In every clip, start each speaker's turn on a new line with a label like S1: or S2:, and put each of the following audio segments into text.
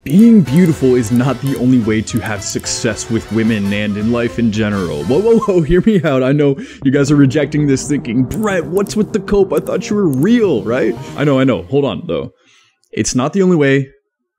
S1: Being beautiful is not the only way to have success with women and in life in general. Whoa, hear me out. I know you guys are rejecting this thinking, Brett, what's with the cope? I thought you were real, right? I know. Hold on, though. It's not the only way,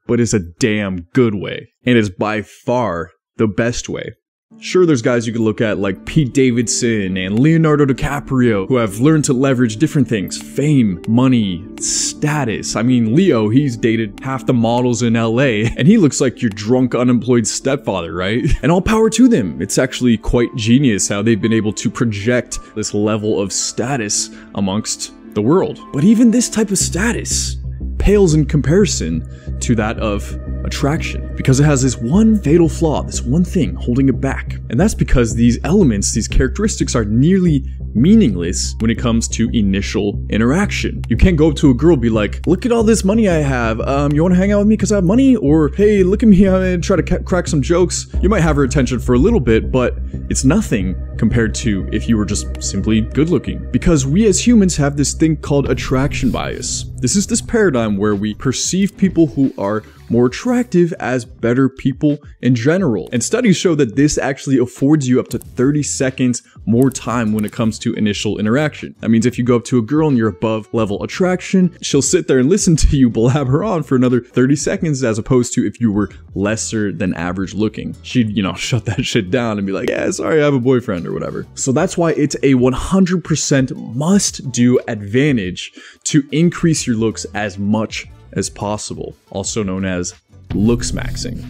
S1: but it's a damn good way. And it's by far the best way. Sure, there's guys you could look at like Pete Davidson and Leonardo DiCaprio who have learned to leverage different things. Fame, money, status. I mean, Leo, he's dated half the models in LA and he looks like your drunk, unemployed stepfather, right? And all power to them. It's actually quite genius how they've been able to project this level of status amongst the world. But even this type of status pales in comparison to that of attraction, because it has this one fatal flaw, this one thing holding it back. And that's because these elements, these characteristics are nearly meaningless when it comes to initial interaction. You can't go up to a girl and be like, look at all this money I have, you want to hang out with me because I have money? Or, hey, look at me, I'm gonna try to crack some jokes. You might have her attention for a little bit, but it's nothing compared to if you were just simply good looking. Because we as humans have this thing called attraction bias. This is this paradigm where we perceive people who are more attractive as better people in general. And studies show that this actually affords you up to 30 seconds more time when it comes to initial interaction. That means if you go up to a girl and you're above level attraction, she'll sit there and listen to you blabber on for another 30 seconds as opposed to if you were lesser than average looking. She'd, shut that shit down and be like, yeah, sorry, I have a boyfriend or whatever. So that's why it's a 100% must-do advantage to increase your looks as much as possible, also known as looksmaxing.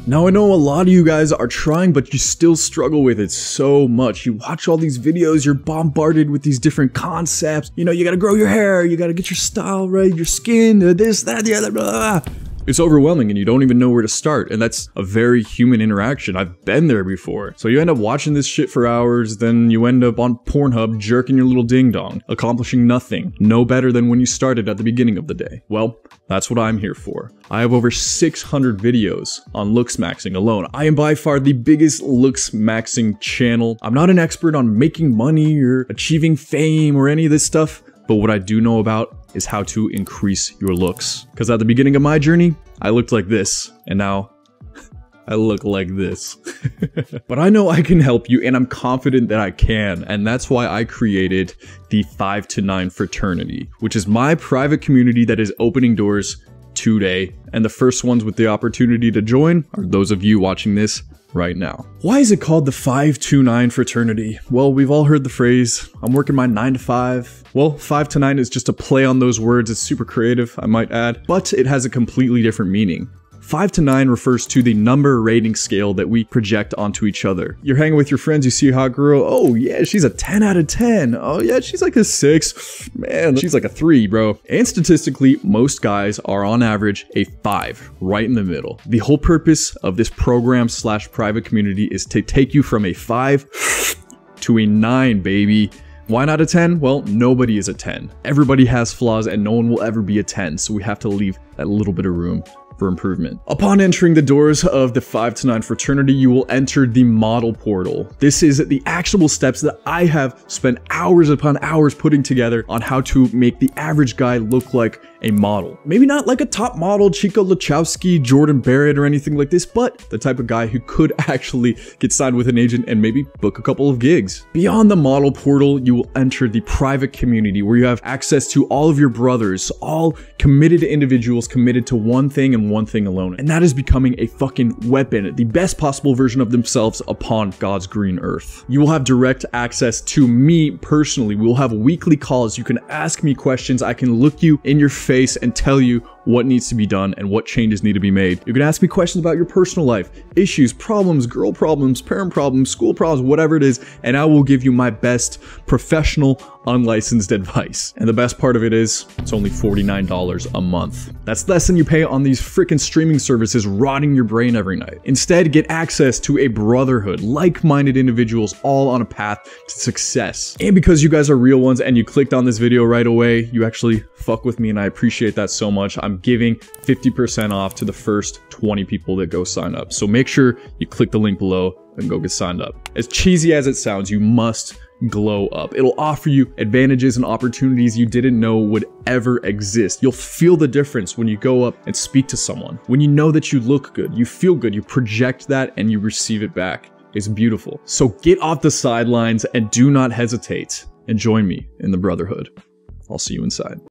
S1: Now, I know a lot of you guys are trying, but you still struggle with it so much. You watch all these videos, you're bombarded with these different concepts. You gotta grow your hair, you gotta get your style right, your skin, this, that, the other, blah. It's overwhelming and you don't even know where to start, and that's a very human interaction. I've been there before. So you end up watching this shit for hours, then you end up on Pornhub jerking your little ding-dong, accomplishing nothing. No better than when you started at the beginning of the day. Well, that's what I'm here for. I have over 600 videos on looksmaxing alone. I am by far the biggest looksmaxing channel. I'm not an expert on making money or achieving fame or any of this stuff, but what I do know about is how to increase your looks. Because at the beginning of my journey, I looked like this, and now I look like this. But I know I can help you, and I'm confident that I can, and that's why I created the 5 to 9 Fraternity, which is my private community that is opening doors today, and the first ones with the opportunity to join are those of you watching this right now. Why is it called the 5 to 9 Fraternity? Well, we've all heard the phrase, I'm working my 9 to 5. Well, 5 to 9 is just a play on those words. It's super creative, I might add, but it has a completely different meaning. 5 to 9 refers to the number rating scale that we project onto each other. You're hanging with your friends, you see a hot girl, oh yeah, she's a 10 out of 10. Oh yeah, she's like a 6. Man, she's like a 3, bro. And statistically, most guys are on average a 5, right in the middle. The whole purpose of this program / private community is to take you from a 5 to a 9, baby. Why not a 10? Well, nobody is a 10. Everybody has flaws and no one will ever be a 10, so we have to leave that little bit of room for improvement. Upon entering the doors of the 5 to 9 Fraternity, you will enter the model portal. This is the actionable steps that I have spent hours upon hours putting together on how to make the average guy look like a model. Maybe not like a top model, Chico Lachowski, Jordan Barrett, or anything like this, but the type of guy who could actually get signed with an agent and maybe book a couple of gigs. Beyond the model portal, you will enter the private community where you have access to all of your brothers, all committed individuals committed to one thing and one thing alone, and that is becoming a fucking weapon, the best possible version of themselves upon God's green earth. You will have direct access to me personally. We will have weekly calls. You can ask me questions. I can look you in your face and tell you what needs to be done and what changes need to be made. You can ask me questions about your personal life, issues, problems, girl problems, parent problems, school problems, whatever it is, and I will give you my best professional, unlicensed advice. And the best part of it is, it's only $49 a month. That's less than you pay on these freaking streaming services rotting your brain every night. Instead, get access to a brotherhood, like-minded individuals all on a path to success. And because you guys are real ones and you clicked on this video right away, you actually fuck with me and I appreciate that so much. I'm giving 50% off to the first 20 people that go sign up. So make sure you click the link below and go get signed up. As cheesy as it sounds, you must glow up. It'll offer you advantages and opportunities you didn't know would ever exist. You'll feel the difference when you go up and speak to someone. When you know that you look good, you feel good, you project that and you receive it back. It's beautiful. So get off the sidelines and do not hesitate and join me in the Brotherhood. I'll see you inside.